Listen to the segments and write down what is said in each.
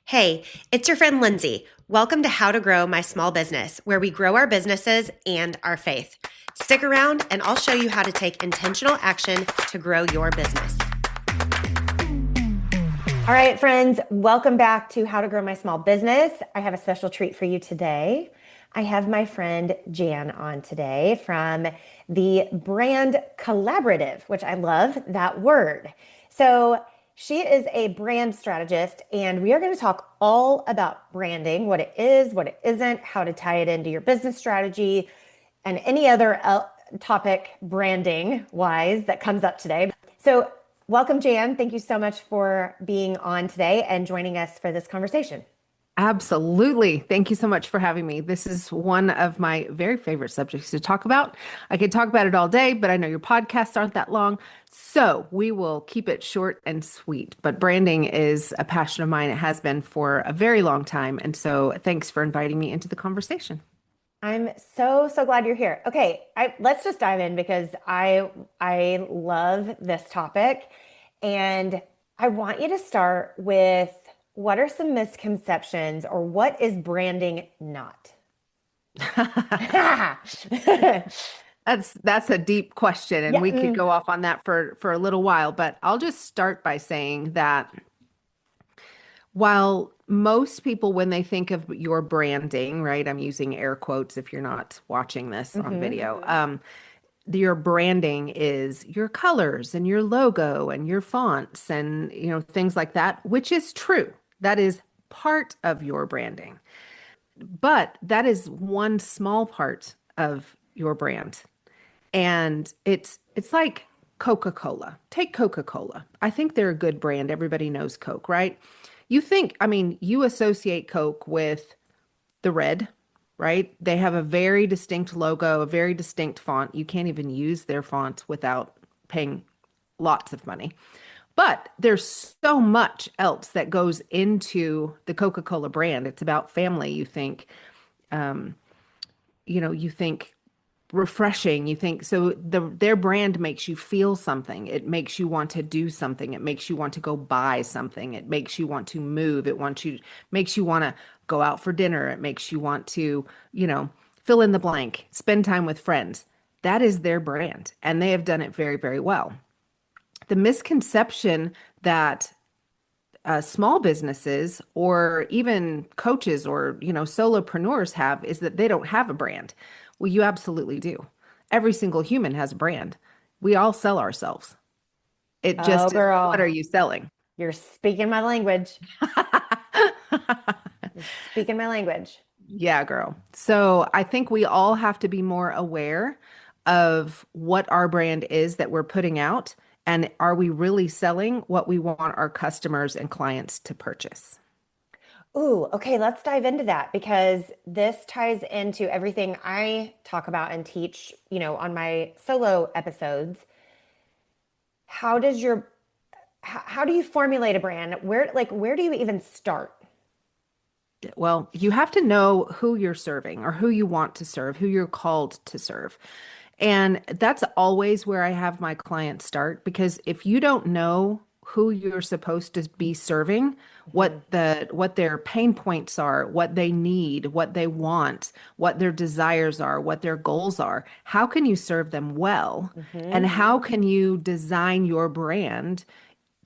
Hey, it's your friend Lindsay. Welcome to How to Grow My Small Business, where we grow our businesses and our faith. Stick around and I'll show you how to take intentional action to grow your business. All right, friends, welcome back to How to Grow My Small Business. I have a special treat for you today. I have my friend Jan on today from the brand collaborative, which I love that word. So she is a brand strategist, and we are going to talk all about branding, what it is, what it isn't, how to tie it into your business strategy, and any other topic branding wise that comes up today. So welcome, Jan. Thank you so much for being on today and joining us for this conversation. Absolutely. Thank you so much for having me. This is one of my very favorite subjects to talk about. I could talk about it all day, but I know your podcasts aren't that long. So we will keep it short and sweet. But branding is a passion of mine. It has been for a very long time. And so thanks for inviting me into the conversation. I'm so glad you're here. Okay, let's just dive in because I love this topic, and I want you to start with what are some misconceptions or what is branding not? That's a deep question, and Yeah. we could go off on that for a little while, but I'll just start by saying that while most people, when they think of your branding, right, I'm using air quotes if you're not watching this on video, your branding is your colors and your logo and your fonts and, things like that, which is true. That is part of your branding. But that is one small part of your brand. And it's like Coca-Cola. Take Coca-Cola. I think they're a good brand. Everybody knows Coke, right? You associate Coke with the red, right? They have a very distinct logo, a very distinct font. You can't even use their font without paying lots of money. But there's so much else that goes into the Coca-Cola brand. It's about family. Um, you think refreshing. You think so their brand makes you feel something. It makes you want to do something. It makes you want to go buy something. It makes you want to move. Makes you want to go out for dinner. It makes you want to, fill in the blank, spend time with friends. That is their brand, and they have done it very, very well. The misconception that small businesses or even coaches or solopreneurs have is that they don't have a brand. Well, you absolutely do. Every single human has a brand. We all sell ourselves. It Oh, just is, what are girl, you selling? you're speaking my language. You're speaking my language. Yeah, girl. So I think we all have to be more aware of what our brand is that we're putting out, and are we really selling what we want our customers and clients to purchase? Ooh, okay, let's dive into that because this ties into everything I talk about and teach, on my solo episodes. How does your how do you formulate a brand? Where do you even start? Well, you have to know who you're serving or who you want to serve, who you're called to serve. And that's always where I have my clients start, because if you don't know who you're supposed to be serving, Mhm. what their pain points are, what they need, what they want, what their desires are, what their goals are, how can you serve them well? And Mhm. how can you design your brand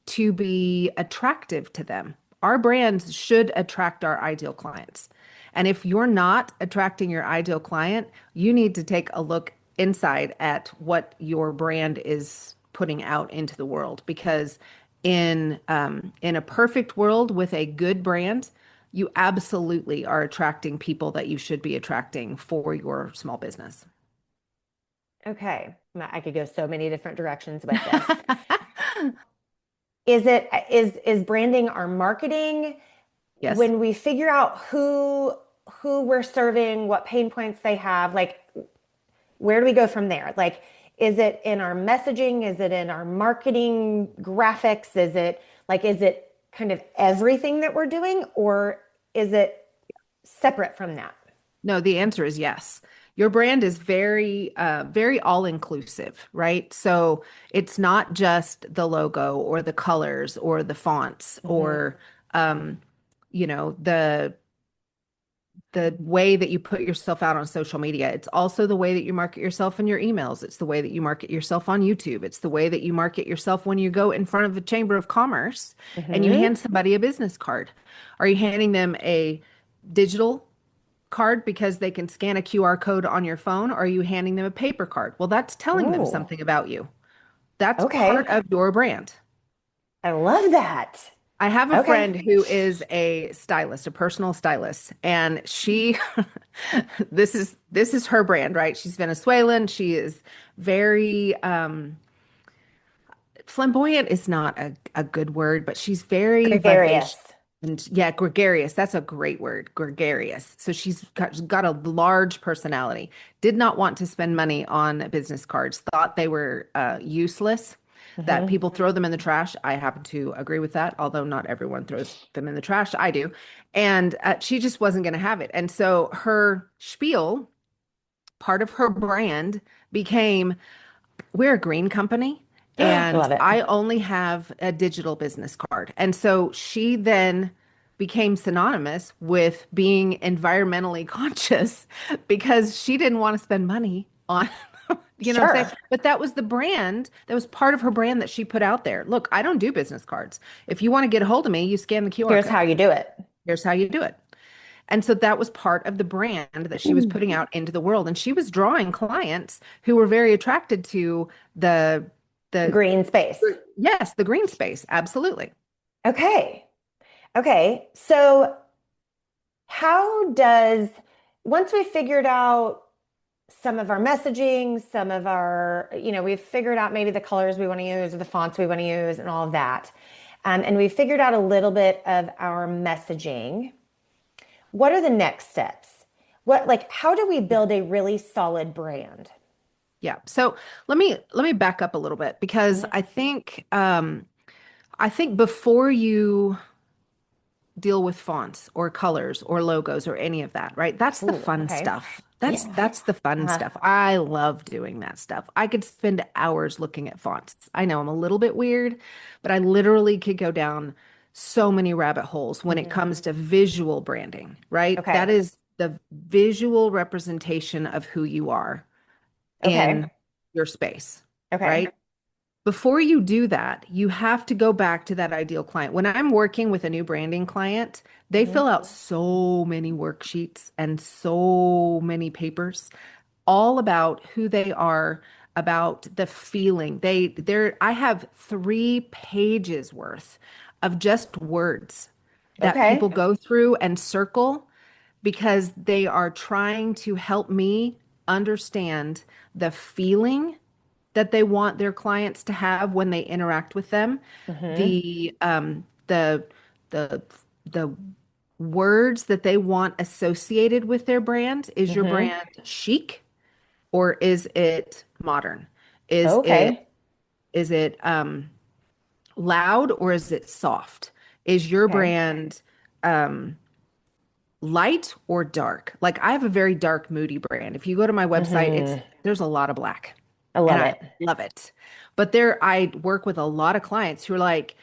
to be attractive to them? Our brands should attract our ideal clients. And if you're not attracting your ideal client, you need to take a look inside at what your brand is putting out into the world. Because in a perfect world with a good brand, you absolutely are attracting people that you should be attracting for your small business. Okay. I could go so many different directions with this. Is branding our marketing? Yes. When we figure out who we're serving, what pain points they have, like where do we go from there? Like, is it in our messaging? Is it in our marketing graphics? Is it kind of everything that we're doing, or is it separate from that? No, the answer is yes. Your brand is very all inclusive, right? So it's not just the logo or the colors or the fonts Hmm. or the way that you put yourself out on social media. It's also the way that you market yourself in your emails. It's the way that you market yourself on YouTube. It's the way that you market yourself when you go in front of a chamber of commerce and you Mm-hmm. hand somebody a business card. Are you handing them a digital card because they can scan a QR code on your phone? Or are you handing them a paper card? Well, that's telling them Ooh, something about you. That's part okay. of your brand. I love that. I have a Okay. friend who is a stylist, a personal stylist, and she this is her brand, right? She's Venezuelan. She is very flamboyant is not a good word, but she's very Gregarious. vivacious and yeah, gregarious. That's a great word, gregarious. So she's got a large personality. Did not want to spend money on business cards. Thought they were useless. That Mm-hmm. people throw them in the trash. I happen to agree with that, although not everyone throws them in the trash. I do, and she just wasn't going to have it. And so her spiel, part of her brand, became we're a green company and Love it. I only have a digital business card. And so she then became synonymous with being environmentally conscious because she didn't want to spend money on, you know what I'm saying? Sure. But that was the brand, that was part of her brand that she put out there. Look, I don't do business cards. If you want to get a hold of me, you scan the QR Here's how code. you do it. Here's how you do it. And so that was part of the brand that she was Mm. putting out into the world. And she was drawing clients who were very attracted to the the Green space. yes, the green space. Absolutely. Okay. Okay. So how does, once we figured out some of our messaging, some of our, we've figured out maybe the colors we want to use or the fonts we want to use and all of that. And we've figured out a little bit of our messaging. What are the next steps? How do we build a really solid brand? Yeah. So let me back up a little bit because Mhm. I think before you deal with fonts or colors or logos or any of that, right? That's the Ooh, fun okay. stuff. That's Yeah. that's the fun Uh-huh. stuff. I love doing that stuff. I could spend hours looking at fonts. I know I'm a little bit weird, but I literally could go down so many rabbit holes when it Mhm. comes to visual branding, right? That Okay. is the visual representation of who you are Okay. in your space, Okay. right? Before you do that, you have to go back to that ideal client. When I'm working with a new branding client, they Hmm. fill out so many worksheets and so many papers all about who they are, about the feeling. I have 3 pages worth of just words that people Okay. go through and circle because they are trying to help me understand the feeling that they want their clients to have when they interact with them, Hmm. the the words that they want associated with their brand. Is your Hmm. brand chic or is it modern? Is it Okay. is it loud or is it soft? Is your Okay. brand light or dark? Like I have a very dark, moody brand. If you go to my website, it's Hmm. there's a lot of black I and love I it. love it. But I work with a lot of clients who are like,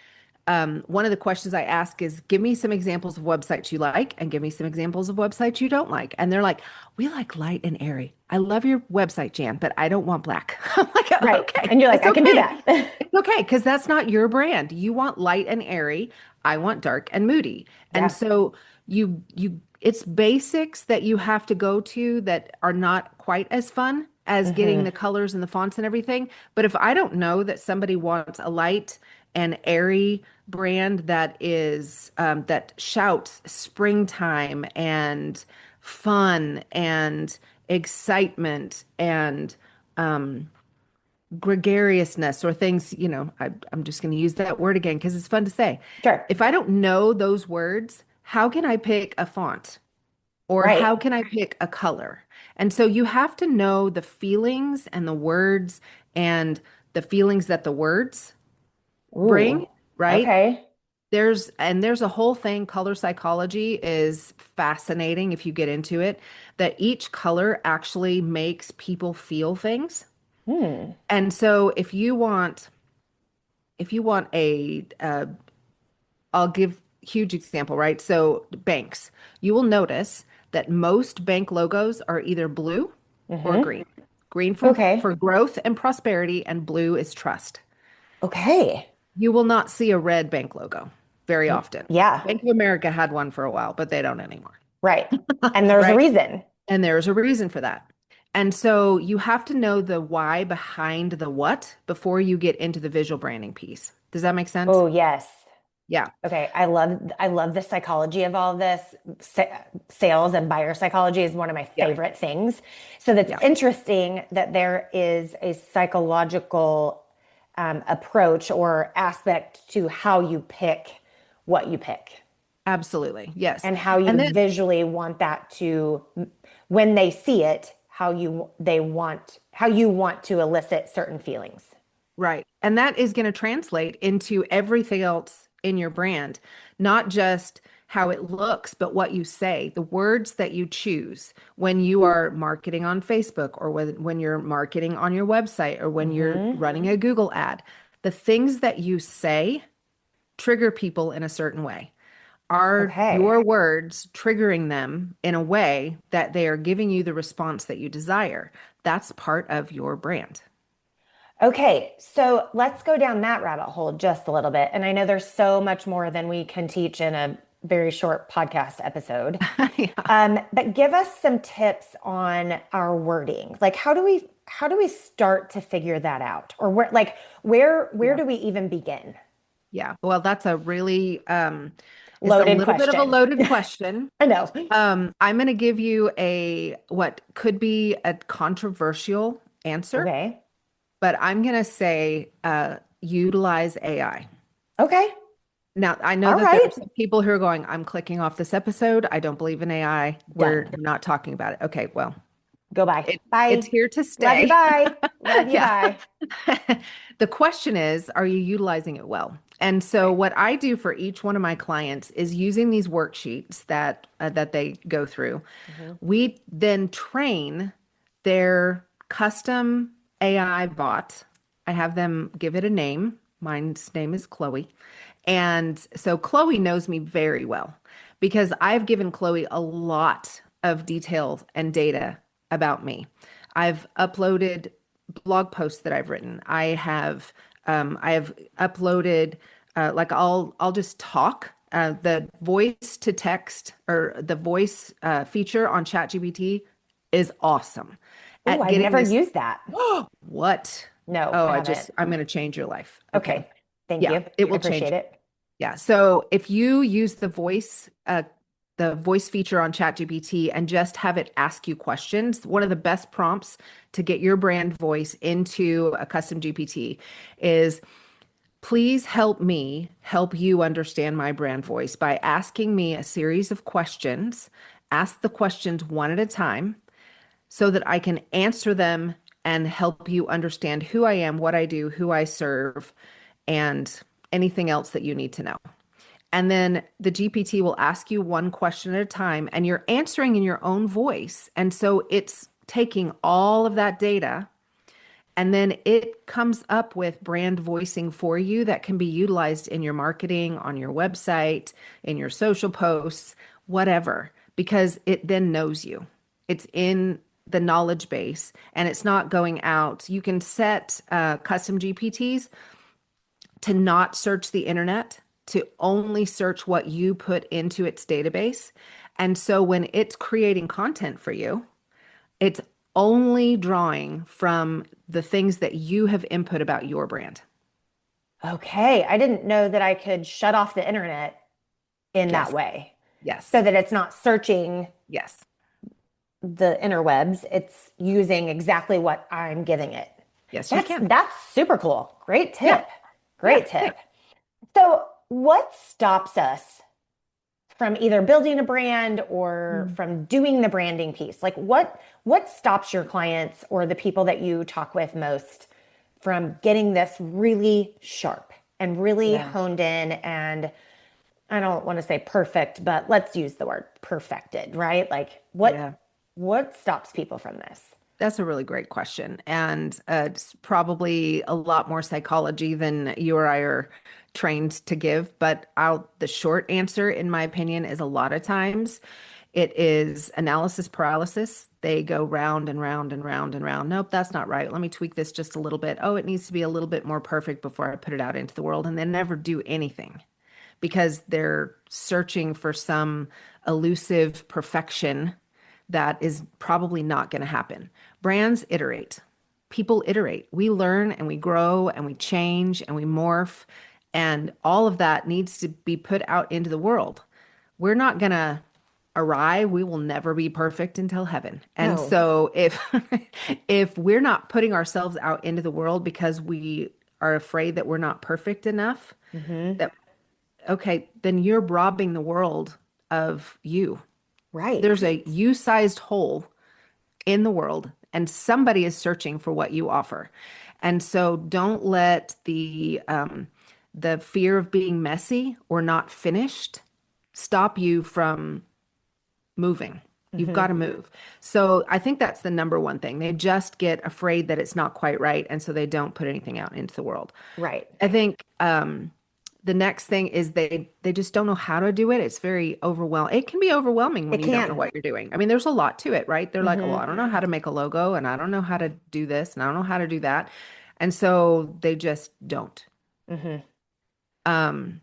one of the questions I ask is, give me some examples of websites you like and give me some examples of websites you don't like. And they're like, we like light and airy. I love your website, Jan, but I don't want black. I'm like, Right. okay, And you're like, it's I can do okay. that. It's okay because that's not your brand. You want light and airy. I want dark and moody. And Yeah. so it's basics that you have to go to that are not quite as fun as getting Hmm. the colors and the fonts and everything. But if I don't know that somebody wants a light and airy brand that shouts springtime and fun and excitement and gregariousness or things, I'm just going to use that word again because it's fun to say. Sure. If I don't know those words, how can I pick a font or Right. how can I pick a color? And so you have to know the feelings and the words and the feelings that the words bring, Ooh. right? Okay. There's a whole thing, color psychology is fascinating if you get into it, that each color actually makes people feel things. Hmm. And so if you want a I'll give huge example, right? So banks, you will notice that most bank logos are either blue or Mm-hmm. green. Green Okay. for growth and prosperity, and blue is trust. Okay. You will not see a red bank logo very often. Yeah. Bank of America had one for a while, but they don't anymore, Right. And there's a right? reason. And there's a reason for that. And so you have to know the why behind the what before you get into the visual branding piece. Does that make sense? Oh, yes. Yeah, Okay, I love the psychology of all of this. Sales and buyer psychology is one of my yeah, favorite things. So that's yeah, interesting that there is a psychological approach or aspect to how you pick what you pick absolutely. Yes. and how you And then visually want that to, when they see it, how you want to elicit certain feelings. right. And that is going to translate into everything else in your brand, not just how it looks, but what you say, the words that you choose when you are marketing on Facebook or when you're marketing on your website or when you're Hmm. running a Google ad. The things that you say trigger people in a certain way. Are Okay. your words triggering them in a way that they are giving you the response that you desire? That's part of your brand. Okay, so let's go down that rabbit hole just a little bit. And I know there's so much more than we can teach in a very short podcast episode. Yeah. But give us some tips on our wording. Like how do we start to figure that out? Or where Yeah. do we even begin? Yeah. Well, that's a really it's a Loaded little bit of a question. loaded question. I know. I'm going to give you a what could be a controversial answer, Okay. but I'm going to say utilize AI. Okay. Now, I know All that there are right. some people who are going, I'm clicking off this episode. I don't believe in AI. We're Done. not talking about it. Okay, well, Go bye. it's Bye. here to Love you. stay. Bye. Love you. Yeah. Bye. The question is, are you utilizing it well? And so Right. what I do for each one of my clients is using these worksheets that they go through. Mhm. We then train their custom AI bot. I have them give it a name. Mine's name is Chloe. And so Chloe knows me very well because I've given Chloe a lot of details and data about me. I've uploaded blog posts that I've written. I have uploaded like I'll just talk. The voice to text or the voice feature on ChatGPT is awesome Oh, at I've getting never this. used that. What? No, Oh, I haven't. I'm going to change your life. Okay. Okay. Thank Yeah, you. it I will change. appreciate it. Yeah. So if you use the voice feature on ChatGPT and just have it ask you questions, one of the best prompts to get your brand voice into a custom GPT is please help me help you understand my brand voice by asking me a series of questions. Ask the questions one at a time so that I can answer them and help you understand who I am, what I do, who I serve, and anything else that you need to know. And then the GPT will ask you one question at a time, and you're answering in your own voice. And so it's taking all of that data, and then it comes up with brand voicing for you that can be utilized in your marketing, on your website, in your social posts, whatever, because it then knows you. It's in the knowledge base and it's not going out. You can set custom GPTs to not search the internet, to only search what you put into its database. And so when it's creating content for you, it's only drawing from the things that you have input about your brand. Okay. I didn't know that I could shut off the internet in that Yes, way so yes, that it's not searching yes, the interwebs. It's using exactly what I'm giving it. yes, you can. That's super cool. Great Yeah, tip. yeah, Great yeah. tip. So, what stops us from either building a brand or Mm. from doing the branding piece? Like what stops your clients or the people that you talk with most from getting this really sharp and really Yeah, honed in and I don't want to say perfect, but let's use the word perfected, right? Like yeah. what stops people from this? That's a really great question. And it's probably a lot more psychology than you or I are trained to give, but the short answer, in my opinion, is a lot of times it is analysis paralysis. They go round and round and round and round. Nope, that's not right. Let me tweak this just a little bit. Oh, it needs to be a little bit more perfect before I put it out into the world. And they never do anything because they're searching for some elusive perfection that is probably not going to happen. Brands iterate. People iterate. We learn and we grow and we change and we morph. And all of that needs to be put out into the world. We're not going to arrive. We will never be perfect until heaven. And No. so if if we're not putting ourselves out into the world because we are afraid that we're not perfect enough, Hmm. that okay, then you're robbing the world of you. Right. There's a you-sized hole in the world, and somebody is searching for what you offer. And so don't let the fear of being messy or not finished stop you from moving. You've got Hmm. to move. So I think that's the number one thing. They just get afraid that it's not quite right, and so they don't put anything out into the world. Right. I think the next thing is they just don't know how to do it. It's very overwhelming. It can be overwhelming when It you don't know can. what you're doing. I mean, there's a lot to it, right? They're like, oh, Hmm. I don't know how to make a logo, and I don't know how to do this, and I don't know how to do that. And so they just don't. Hmm. Um,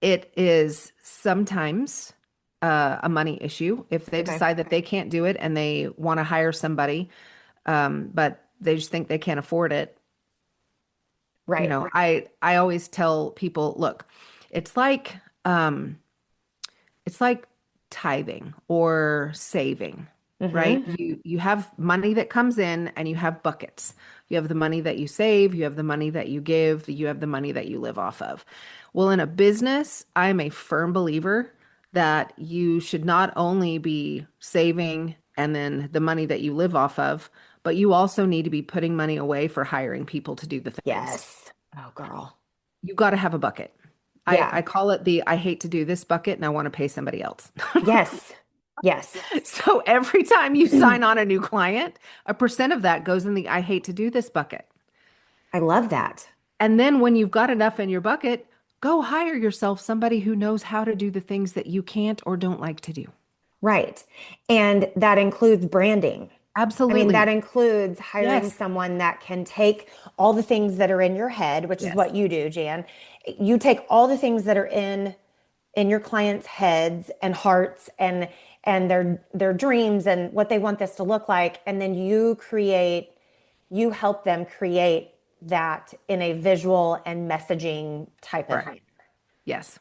it is sometimes a money issue if they Okay. decide that they can't do it and they want to hire somebody, but they just think they can't afford it. You Right. know, I always tell people, look, it's like um, it's like tithing or saving, right? Hmm. You have money that comes in and you have buckets. You have the money that you save, you have the money that you give, you have the money that you live off of. Well, in a business, I'm a firm believer that you should not only be saving and then the money that you live off of, but you also need to be putting money away for hiring people to do the things. Yes. Oh, girl. You got to have a bucket. Yeah. I call it the I hate to do this bucket and I want to pay somebody else. Yes. Yes. So every time you sign on a new client, a percent of that goes in the I hate to do this bucket. I love that. And then when you've got enough in your bucket, go hire yourself somebody who knows how to do the things that you can't or don't like to do. Right. And that includes branding. I mean, that Absolutely. includes hiring Yes. someone that can take all the things that are in your head, which is Yes. what you do, Jan. You take all the things that are in your clients' heads and hearts and their dreams and what they want this to look like, and then you help them create that in a visual and messaging type of Correct. way. Yes.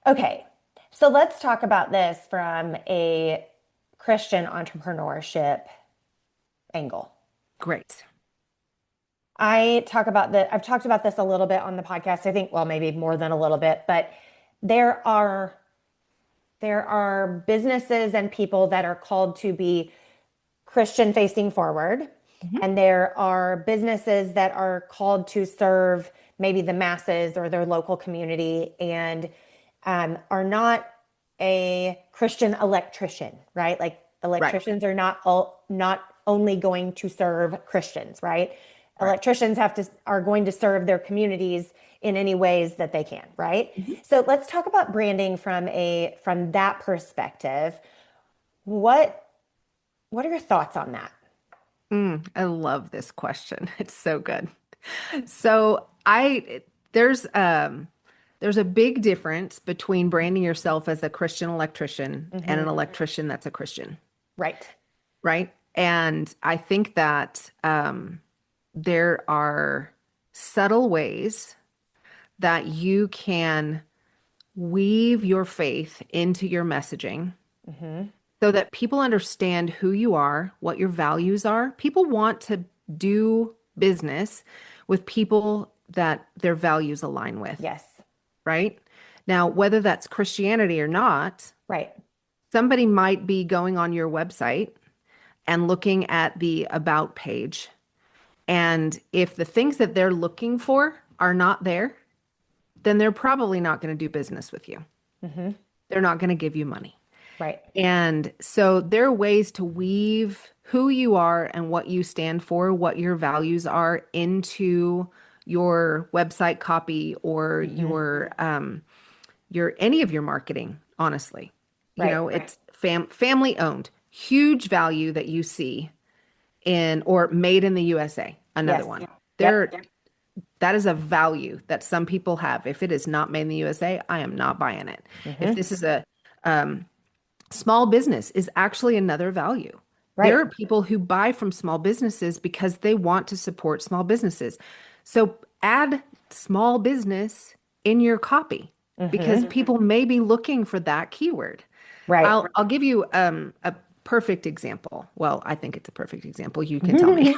Okay. So let's talk about this from a Christian entrepreneurship angle. Great. I've talked about this a little bit on the podcast. I think, well, maybe more than a little bit, but there are there are businesses and people that are called to be Christian facing forward. Mhm. And there are businesses that are called to serve maybe the masses or their local community and are not a Christian electrician, right? Like Right. electricians are not only going to serve Christians, right? Right. Electricians are going to serve their communities in any ways that they can, right? Mhm. So let's talk about branding from that perspective. What what are your thoughts on that? I love this question. It's so good. So there's a big difference between branding yourself as a Christian electrician and an Hmm. electrician that's a Christian, Right. right? And I think that there are subtle ways that you can weave your faith into your messaging Hmm. so that people understand who you are, what your values are. People want to do business with people that their values align with, Yes. right? Now, whether that's Christianity or not, Right. somebody might be going on your website and looking at the about page. And if the things that they're looking for are not there, then they're probably not going to do business with you. Hmm. They're not going to give you money. Right. And so there are ways to weave who you are and what you stand for, what your values are into your website copy or Hmm. your any of your marketing, honestly. You Right. know, it's family owned. Huge value that you see in or made in the USA. Another Yes. one. Yep. There that is a value that some people have. If it is not made in the USA, I am not buying it. If Hmm. this is a small business is actually another value. There Right. are people who buy from small businesses because they want to support small businesses. So add small business in your copy because Hmm. people may be looking for that keyword. Right. I'll give you a perfect example. Well, I think it's a perfect example. You can tell me.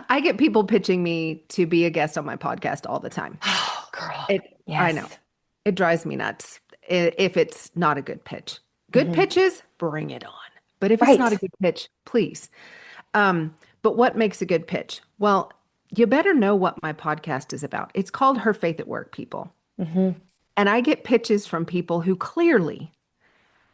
I get people pitching me to be a guest on my podcast all the time. Oh, girl. I know. Yes. It drives me nuts if it's not a good pitch. Good Hmm. pitches, bring it on. But if it's not a Right. good pitch, please. But what makes a good pitch? Well, you better know what my podcast is about. It's called Her Faith at Work, people. Hmm. And I get pitches from people who clearly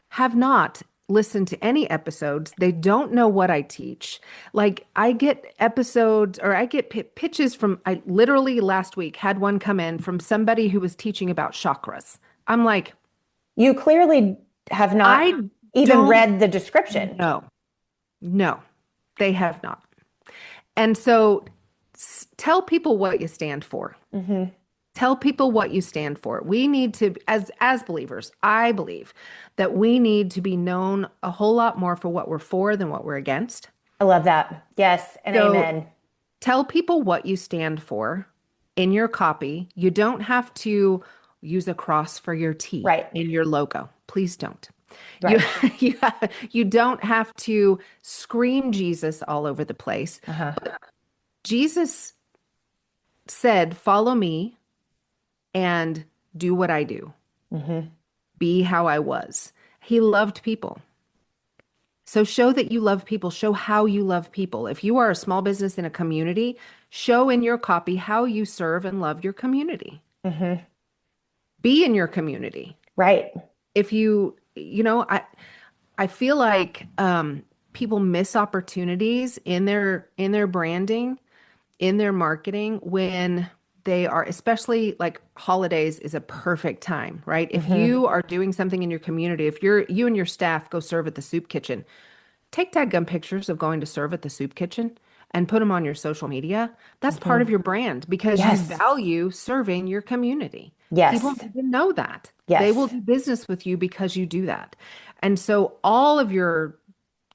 have not listened to any episodes. They don't know what I teach. Like I get episodes or I get pitches from, I literally last week had one come in from somebody who was teaching about chakras. I'm like, You clearly have not I even don't read the description. know. No, they have not. And so tell people what you stand for. Hmm. Tell people what you stand for. We need to, as believers, I believe that we need to be known a whole lot more for what we're for than what we're against. I love that. Yes, and So amen. tell people what you stand for in your copy. You don't have to use a cross for your T Right. in your logo. Please don't. You Right. you don't have to scream Jesus all over the place. Uh-huh. Jesus said, "Follow me and do what I do. Hmm. Be how I was." He loved people. So show that you love people, show how you love people. If you are a small business in a community, show in your copy how you serve and love your community. Hmm. Be in your community. Right. If I feel like people miss opportunities in their branding, in their marketing when they are, especially like holidays is a perfect time, right? If Hmm. you are doing something in your community, if you and your staff go serve at the soup kitchen, take dadgum pictures of going to serve at the soup kitchen and put them on your social media. That's part Hmm. of your brand because you Yes. value serving your community. People Yes. need to know that. They will Yes. do business with you because you do that. And so all of your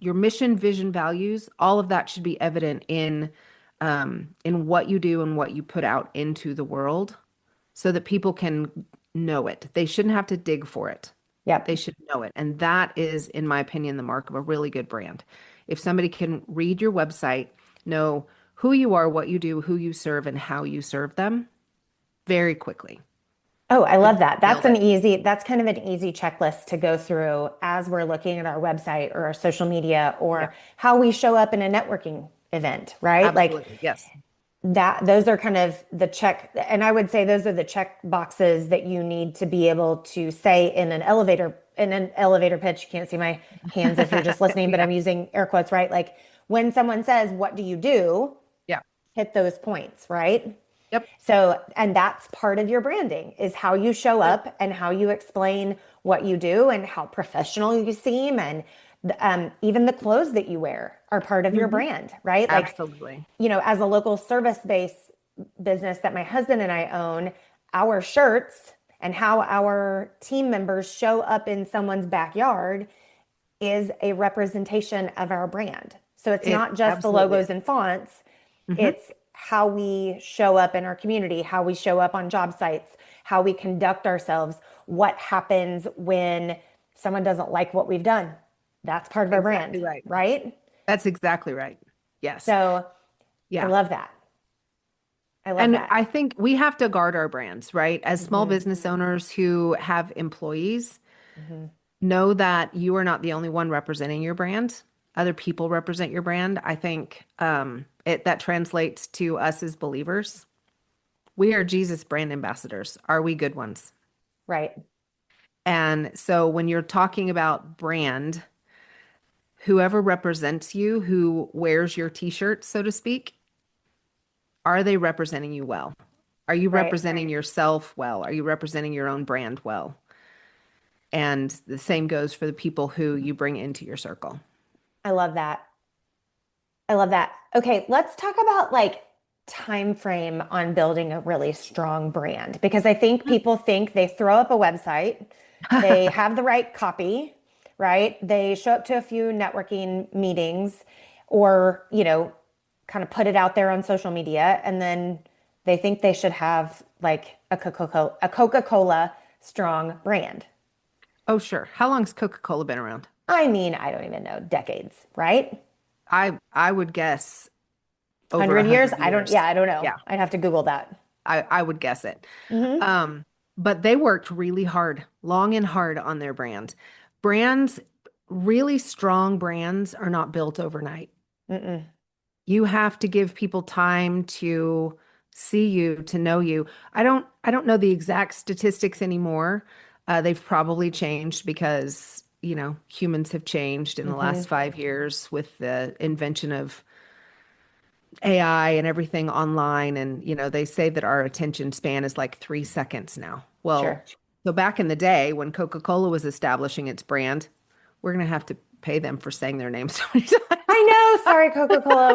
mission, vision, values, all of that should be evident in what you do and what you put out into the world so that people can know it. They shouldn't have to dig for it. They Yep. should know it. And that is, in my opinion, the mark of a really good brand. If somebody can read your website, know who you are, what you do, who you serve, and how you serve them very quickly. Oh, I They love that. nailed it. That's kind of an easy checklist to go through as we're looking at our website or our social media Yeah, or how we show up in a networking event, right? Like absolutely. Yes. those are kind of the check, and I would say those are the check boxes that you need to be able to say in an elevator pitch. You can't see my hands if you're just listening, but Yeah. I'm using air quotes, right? Like when someone says, "What do you do?" Yeah. Hit those points, right? Yep. So, and that's part of your branding is how you show Good. up and how you explain what you do and how professional you seem. And even the clothes that you wear are part of your Mhm. brand, right? Like, Absolutely. as a local service-based business that my husband and I own, our shirts and how our team members show up in someone's backyard is a representation of our brand. So it's It not just the absolutely logos is. and fonts, Hmm. it's how we show up in our community, how we show up on job sites, how we conduct ourselves, what happens when someone doesn't like what we've done. That's part of our Exactly brand, right. right? That's exactly right. Yes. So I Yeah. love that. I love And that. I think we have to guard our brands, right? As small Hmm. business owners who have employees, Hmm. know that you are not the only one representing your brand. Other people represent your brand. I think it that translates to us as believers. We are Jesus brand ambassadors. Are we good ones? Right. And so when you're talking about brand, whoever represents you, who wears your t-shirt, so to speak, are they representing you well? Are you Right. representing yourself well? Are you representing your own brand well? And the same goes for the people who you bring into your circle. I love that. I love that. Okay, let's talk about like time frame on building a really strong brand because I think people think they throw up a website, they have the right copy, right? They show up to a few networking meetings or, kind of put it out there on social media and then they think they should have like a Coca-Cola strong brand. Oh, sure. How long's Coca-Cola been around? I mean, I don't even know, decades, right? I would guess over a 100 years? hundred I don't, years. yeah, I don't know. Yeah, I'd have to Google that. I would guess it. Hmm. Um, but they worked really hard, long and hard on their brand. Brands, really strong brands are not built overnight. Mm-mm. You have to give people time to see you, to know you. I don't know the exact statistics anymore. They've probably changed because, humans have changed in the last Hmm. 5 years with the invention of AI and everything online. And, they say that our attention span is like 3 seconds now. Well, Sure. so back in the day when Coca-Cola was establishing its brand, we're going to have to pay them for saying their name so many times. I know. Sorry, Coca-Cola.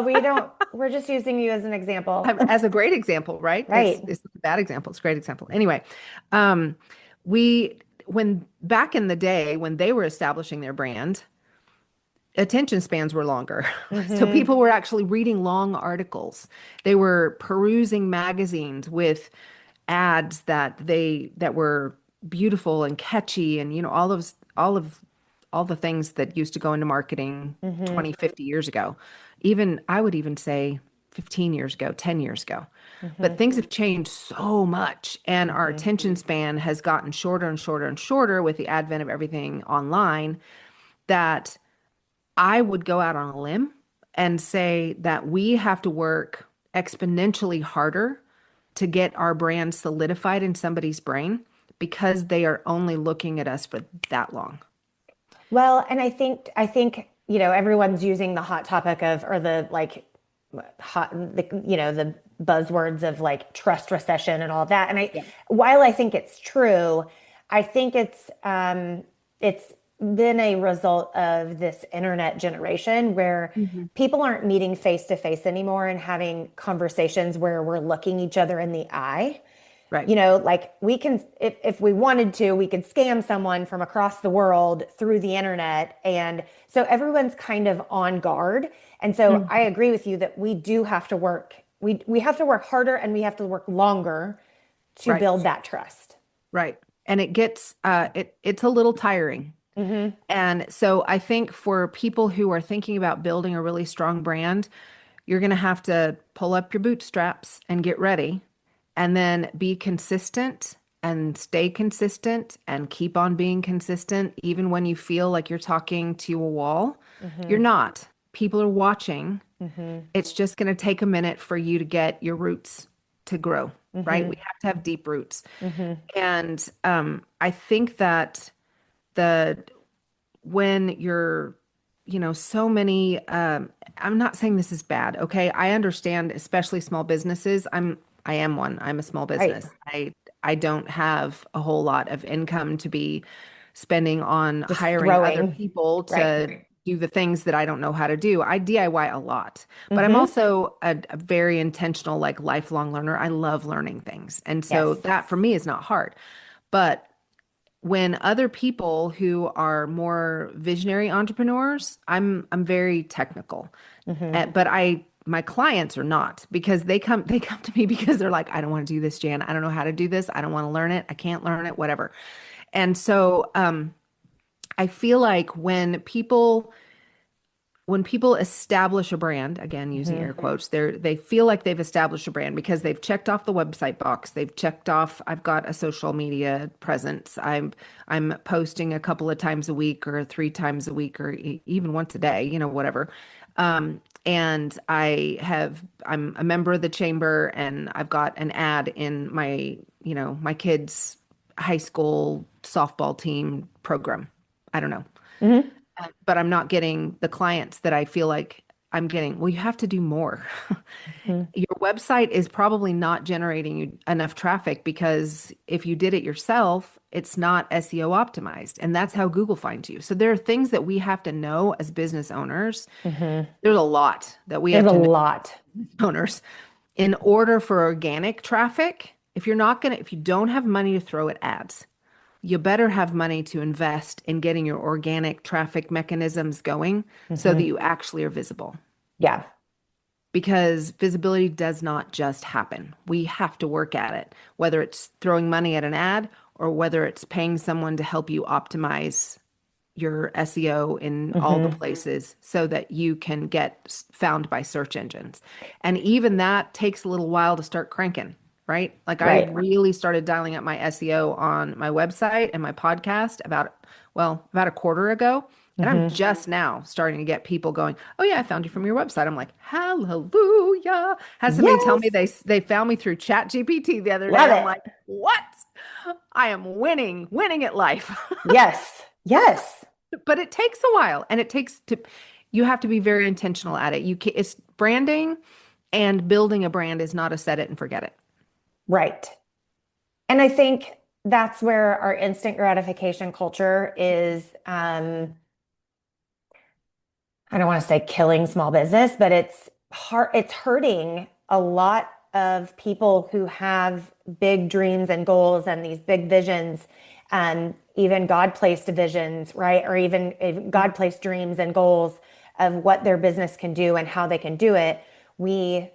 We're just using you as an example. As a great example, right? It's Right. it's a bad example. It's a great example. Anyway, um, we when back in the day when they were establishing their brand, attention spans were longer. So Hmm. people were actually reading long articles. They were perusing magazines with ads that were beautiful and catchy and all the things that used to go into marketing Hmm. 20, 50 years ago. Even I would even say 15 years ago, 10 years ago. Hmm. But things have changed so much and our Hmm. attention span has gotten shorter and shorter and shorter with the advent of everything online that I would go out on a limb and say that we have to work exponentially harder to get our brand solidified in somebody's brain because they are only looking at us for that long. Well, and I think, everyone's using the hot topic of or the like the buzzwords of like trust recession and all that. And Yeah. while I think it's true, I think it's been a result of this internet generation where Mhm. people aren't meeting face to face anymore and having conversations where we're looking each other in the eye. Right. Like we can, if we wanted to, we could scam someone from across the world through the internet. And so everyone's kind of on guard. And so I Mhm. agree with you that we do have to work, we have to work harder and we have to work longer to Right. build that trust. Right. And it's a little tiring. Hmm. And so I think for people who are thinking about building a really strong brand, you're going to have to pull up your bootstraps and get ready and then be consistent and stay consistent and keep on being consistent even when you feel like you're talking to a wall. You're Hmm. not. People are watching. Hmm. It's just going to take a minute for you to get your roots to grow, right? Hmm. We have to have deep roots. Hmm. And I think that the when you're, so many, I'm not saying this is bad, okay? I understand, especially small businesses. I am one. I'm a small Right. business. I don't have a whole lot of income to be spending on Just hiring other throwing. people Right. to do the things that I don't know how to do. I DIY a lot, but I'm Hmm. also a very intentional, like lifelong learner. I love learning things. And so Yes. that for me is not hard. But when other people who are more visionary entrepreneurs, I'm very technical. Hmm. But my clients are not because they come to me because they're like, I don't want to do this, Jan. I don't know how to do this. I don't want to learn it. I can't learn it, whatever. And so I feel like when people establish a brand, again using Hmm. air quotes, they feel like they've established a brand because they've checked off the website box. They've checked off I've got a social media presence. I'm posting a couple of times a week or 3 times a week or even once a day, whatever. And I'm a member of the chamber and I've got an ad in my kids' high school softball team program. I don't know, Hmm. but I'm not getting the clients that I feel like. I'm getting, well, you have to do more. Mhm. Your website is probably not generating you enough traffic because if you did it yourself, it's not SEO optimized. And that's how Google finds you. So there are things that we have to know as business owners. Mhm. There's a lot that we There's have a to know lot. as owners in order for organic traffic. If you don't have money to throw at ads, you better have money to invest in getting your organic traffic mechanisms going so that Mhm. you actually are visible. Yeah. Because visibility does not just happen. We have to work at it, whether it's throwing money at an ad or whether it's paying someone to help you optimize your SEO in all the Mhm. places so that you can get found by search engines. And even that takes a little while to start cranking, right? Like I Right. really started dialing up my SEO on my website and my podcast about a quarter ago. And I'm Mhm. just now starting to get people going, "Oh yeah, I found you from your website." I'm like, "Hallelujah." Had somebody tell me Yes. they found me through Chat GPT the other day. Love I'm it. like, "What? I am winning at life." Yes. Yes. But it takes a while and you have to be very intentional at it. It's branding, and building a brand is not a set it and forget it. Right. And I think that's where our instant gratification culture is, I don't want to say killing small business, but it's hurting a lot of people who have big dreams and goals and these big visions, even God placed visions, right? Or even God placed dreams and goals of what their business can do and how they can do it. We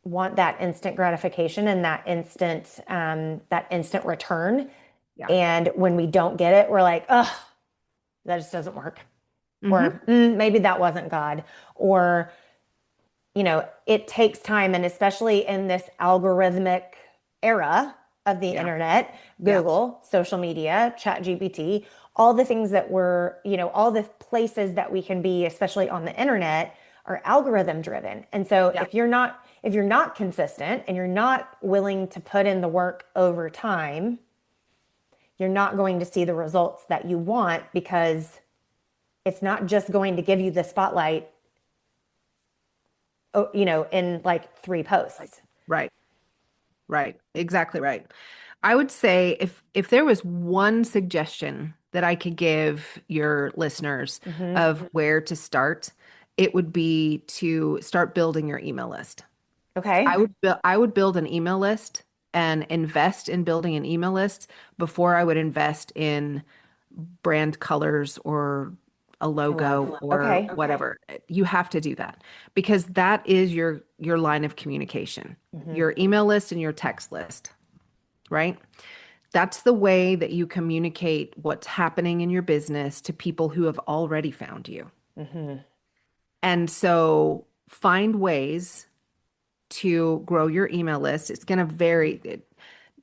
want that instant gratification and that instant return. Yeah. And when we don't get it, we're like, oh, that just doesn't work. Hmm. Or maybe that wasn't God. Or, it takes time. And especially in this algorithmic era of the Yeah. internet, Yeah. Google, social media, Chat GPT, all the things that all the places that we can be, especially on the internet, are algorithm driven. And so Yeah. if you're not consistent and you're not willing to put in the work over time, you're not going to see the results that you want because it's not just going to give you the spotlight, in like three Right. posts. Right. Right. Exactly right. I would say if there was one suggestion that I could give your listeners Hmm. of where to start, it would be to start building your email list. Okay. I would build an email list and invest in building an email list before I would invest in brand colors or a I love. logo or Okay. whatever. You have to do that because that is your line of communication. Hmm. Your email list and your text list, right? That's the way that you communicate what's happening in your business to people who have already found you. Hmm. And so find ways to grow your email list. It's going to vary.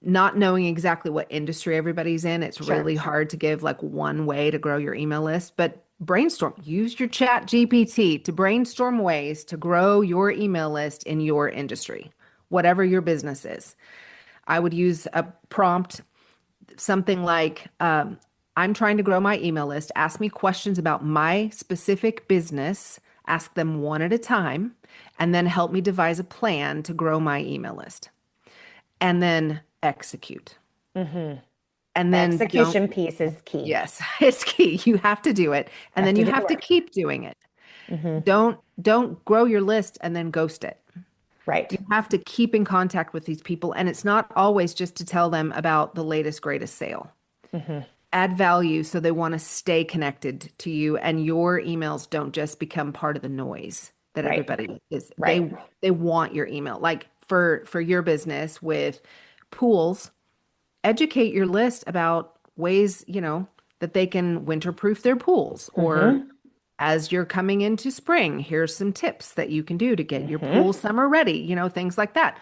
Not knowing exactly what industry everybody's in, it's Sure. really hard to give like one way to grow your email list, but brainstorm. Use your Chat GPT to brainstorm ways to grow your email list in your industry, whatever your business is. I would use a prompt, something like, I'm trying to grow my email list. Ask me questions about my specific business, ask them one at a time, and then help me devise a plan to grow my email list. And then execute. Hmm. And The then don't, execution piece is key. yes, it's key. You have to do it. You And have then to you do the have to work. keep doing it. Hmm. Don't grow your list and then ghost it. Right. You have to keep in contact with these people. And it's not always just to tell them about the latest, greatest sale. Hmm. Add value so they want to stay connected to you and your emails don't just become part of the noise that Right. everybody is. Right. They want your email. Like for your business with pools, educate your list about ways, that they can winterproof their pools. Or Hmm. as you're coming into spring, here's some tips that you can do to get your Hmm. pool summer ready, things like that.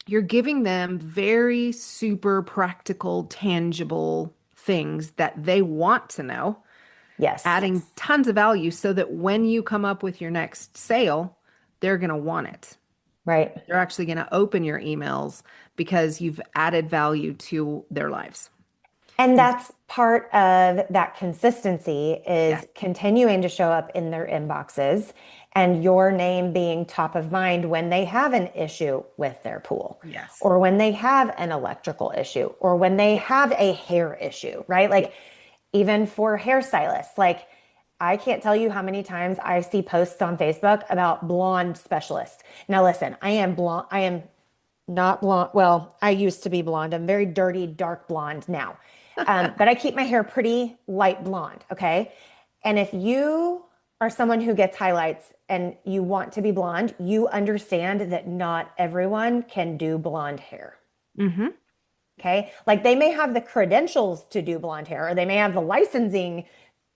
You're giving them very super practical, tangible things that they want to know, Yes. adding tons of value so that when you come up with your next sale, they're going to want it. Right. They're actually going to open your emails because you've added value to their lives. And And that's part of that consistency yeah, is continuing to show up in their inboxes and your name being top of mind when they have an issue with their pool yes. or when they have an electrical issue or when they Yeah. have a hair issue, right? Yeah. Like even for hairstylists, like I can't tell you how many times I see posts on Facebook about blonde specialists. Now listen, I am blonde. I am not blonde. Well, I used to be blonde. I'm very dirty, dark blonde now. But I keep my hair pretty light blonde. Okay. And if you are someone who gets highlights and you want to be blonde, you understand that not everyone can do blonde hair. Mm-hmm. Okay. Like they may have the credentials to do blonde hair, or they may have the licensing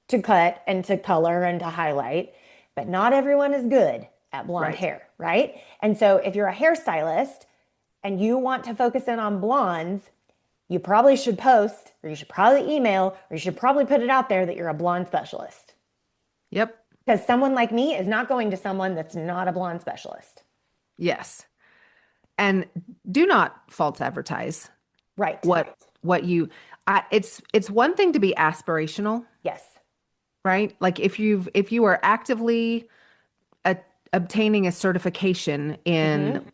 to cut and to color and to highlight, but not everyone is good at blonde Right. hair. Right. And so if you're a hairstylist, and you want to focus in on blondes, you probably should post, or you should probably email, or you should probably put it out there that you're a blonde specialist. Yep. Because someone like me is not going to someone that's not a blonde specialist. Yes. And do not false advertise Right. what you it's one thing to be aspirational, Yes. right? Like if you are actively a, obtaining a certification in,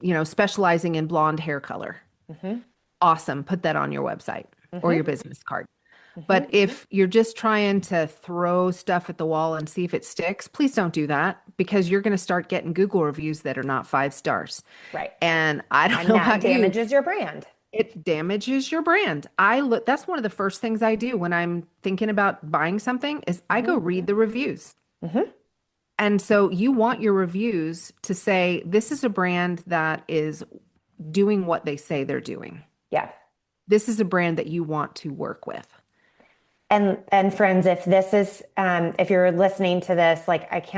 Mm-hmm. specializing in blonde hair color, Mm-hmm. awesome. Put that on your website or your Mm-hmm. business card. Mm-hmm. But if you're just trying to throw stuff at the wall and see if it sticks, please don't do that because you're going to start getting Google reviews that are not 5 stars. Right. And I don't And know that about you, damages your brand. it damages your brand. That's one of the first things I do when I'm thinking about buying something is I go Mm-hmm. read the reviews. Mm-hmm. And so you want your reviews to say this is a brand that is doing what they say they're doing. Yeah. This is a brand that you want to work with. And friends, if this is if you're listening to this, like that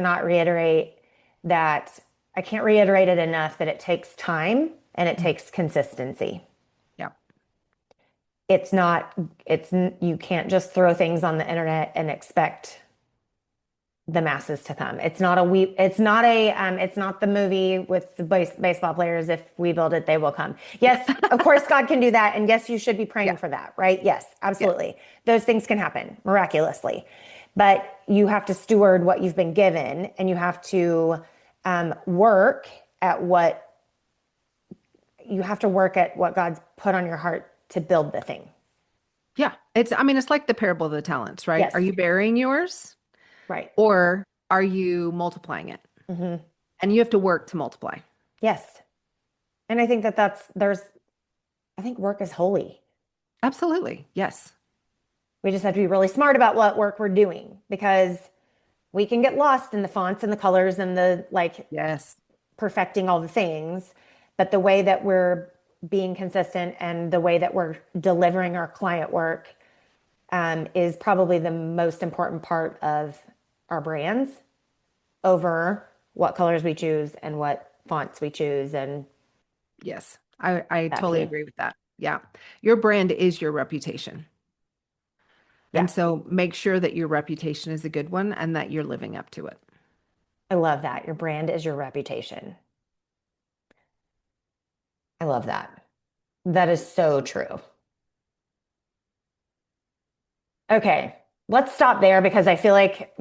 I can't reiterate it enough that it takes time and it takes consistency. Yeah. It's not you can't just throw things on the internet and expect the masses to come. It's not the movie with the baseball players. If we build it, they will come. Yes, of course, God can do that. And yes, you should be Yeah. praying for that, right? Yes, Yes. absolutely. Those things can happen miraculously. But you have to steward what you've been given and you have to work at what God's put on your heart to build the thing. Yeah. I mean, it's like the parable of the talents, right? Are Yes, you burying yours right. or are you multiplying it? Hmm. And you have to work to multiply. Yes. And I think I think work is holy. Absolutely. Yes. We just have to be really smart about what work we're doing because we can get lost in the fonts and the colors and the like Yes. perfecting all the things. But the way that we're being consistent and the way that we're delivering our client work is probably the most important part of our brands over what colors we choose and what fonts we choose and Yes. I that totally key. agree with that. Yeah. Your brand is your reputation. Yeah, And so make sure that your reputation is a good one and that you're living up to it. I love that. Your brand is your reputation. I love that. That is so true. Okay, let's stop there because I feel like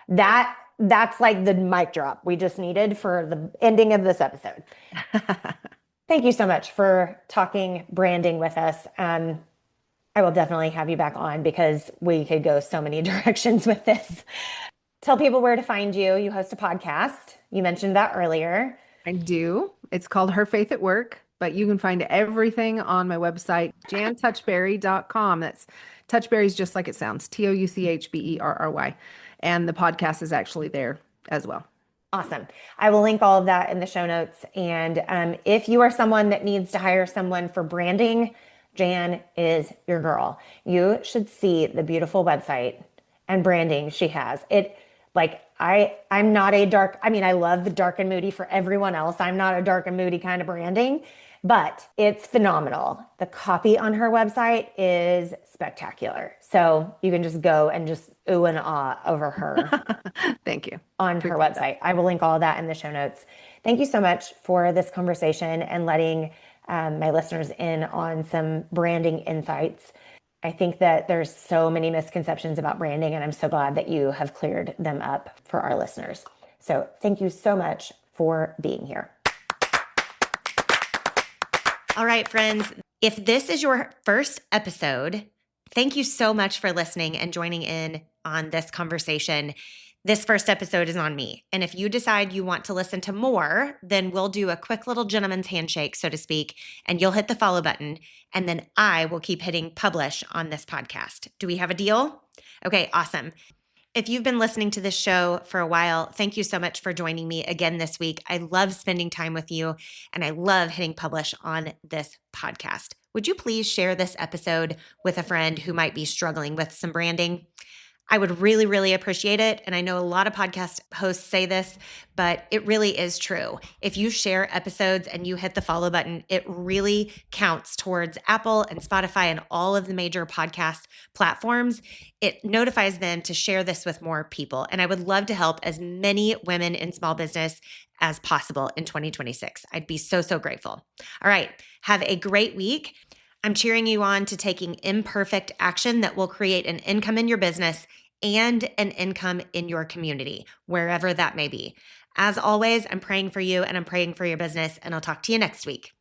that's like the mic drop we just needed for the ending of this episode. Thank you so much for talking branding with us. I will definitely have you back on because we could go so many directions with this. Tell people where to find you. You host a podcast. You mentioned that earlier. I do. It's called Her Faith at Work, but you can find everything on my website, jantouchberry.com. That's Touchberry is just like it sounds, Touchberry. And the podcast is actually there as well. Awesome. I will link all of that in the show notes. And if you are someone that needs to hire someone for branding, Jan is your girl. You should see the beautiful website and branding she has. I'm not a dark, I mean, I love the dark and moody for everyone else. I'm not a dark and moody kind of branding, but it's phenomenal. The copy on her website is spectacular. So you can just go and just ooh and ah over her Thank you. on her Appreciate that. website. I will link all of that in the show notes. Thank you so much for this conversation and letting my listeners in on some branding insights. I think that there's so many misconceptions about branding, and I'm so glad that you have cleared them up for our listeners. So thank you so much for being here. All right, friends, if this is your first episode, thank you so much for listening and joining in on this conversation. This first episode is on me. And if you decide you want to listen to more, then we'll do a quick little gentleman's handshake, so to speak, and you'll hit the follow button. And then I will keep hitting publish on this podcast. Do we have a deal? Okay, awesome. If you've been listening to this show for a while, thank you so much for joining me again this week. I love spending time with you, and I love hitting publish on this podcast. Would you please share this episode with a friend who might be struggling with some branding? I would really, really appreciate it. And I know a lot of podcast hosts say this, but it really is true. If you share episodes and you hit the follow button, it really counts towards Apple and Spotify and all of the major podcast platforms. It notifies them to share this with more people. And I would love to help as many women in small business as possible in 2026. I'd be so, so grateful. All right. Have a great week. I'm cheering you on to taking imperfect action that will create an income in your business and an income in your community, wherever that may be. As always, I'm praying for you and I'm praying for your business, and I'll talk to you next week.